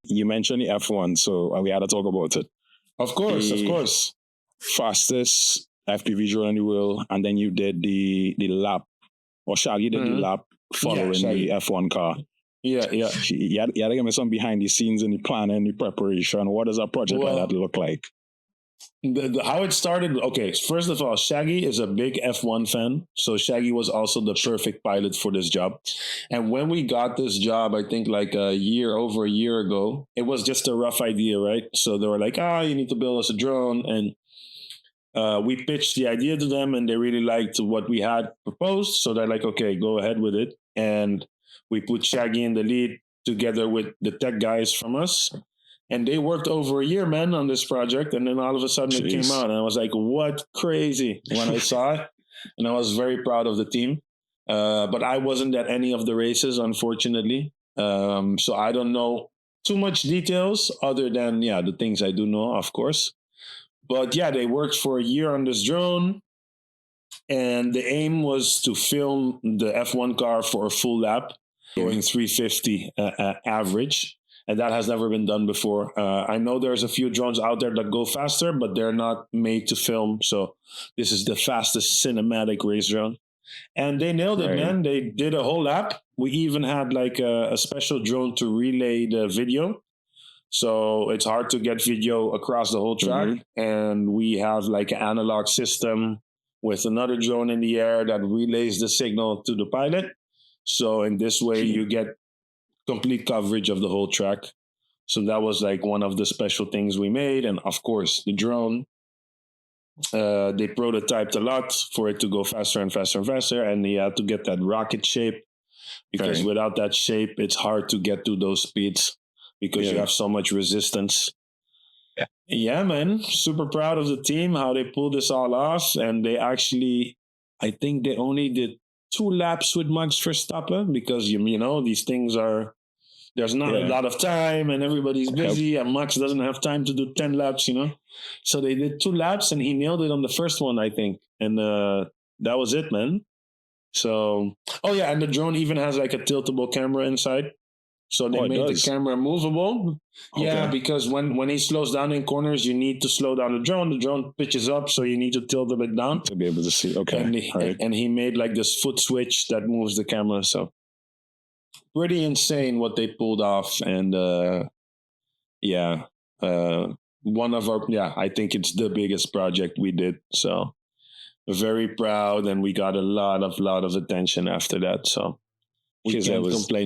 You mentioned the F1, so we had to talk about it. Of course. Fastest FPV drone in the world, and then you did the lap, or Shaggy did the lap following the F1 car. Yeah. You had to give me some behind the scenes and the planning, the preparation. What does a project like that look like? How it started, okay, first of all, Shaggy is a big F1 fan, so Shaggy was also the perfect pilot for this job. And when we got this job, I think like over a year ago, it was just a rough idea, right? So they were like, you need to build us a drone, and we pitched the idea to them, and they really liked what we had proposed, so they're like, okay, go ahead with it. And we put Shaggy in the lead together with the tech guys from us. And they worked over a year, man, on this project. And then all of a sudden it came out. And I was like, what? Crazy when I saw it. And I was very proud of the team. But I wasn't at any of the races, unfortunately. So I don't know too much details other than, the things I do know, of course. But yeah, they worked for a year on this drone. And the aim was to film the F1 car for a full lap, going 350 average. And that has never been done before. I know there's a few drones out there that go faster, but they're not made to film. So this is the fastest cinematic race drone. And they nailed it, man. They did a whole lap. We even had like a special drone to relay the video. So it's hard to get video across the whole track. Mm-hmm. And we have like an analog system with another drone in the air that relays the signal to the pilot. So in this way, you get complete coverage of the whole track. So that was like one of the special things we made. And of course, the drone, they prototyped a lot for it to go faster and faster and faster. And you had to get that rocket shape, because without that shape, it's hard to get to those speeds because you have so much resistance. Yeah, man. Super proud of the team, how they pulled this all off. And they actually, I think they only did 2 laps with Max Verstappen, because you know these things there's not a lot of time and everybody's busy, and Max doesn't have time to do 10 laps, So they did 2 laps and he nailed it on the first one, I think. And that was it, man. So, and the drone even has like a tiltable camera inside. So they made the camera movable. Okay. Yeah, because when he slows down in corners, you need to slow down the drone. The drone pitches up, so you need to tilt a bit down to be able to see. Okay. And he made like this foot switch that moves the camera. So pretty insane what they pulled off. And one of our, I think it's the biggest project we did. So very proud, and we got a lot of attention after that. So we can't complain.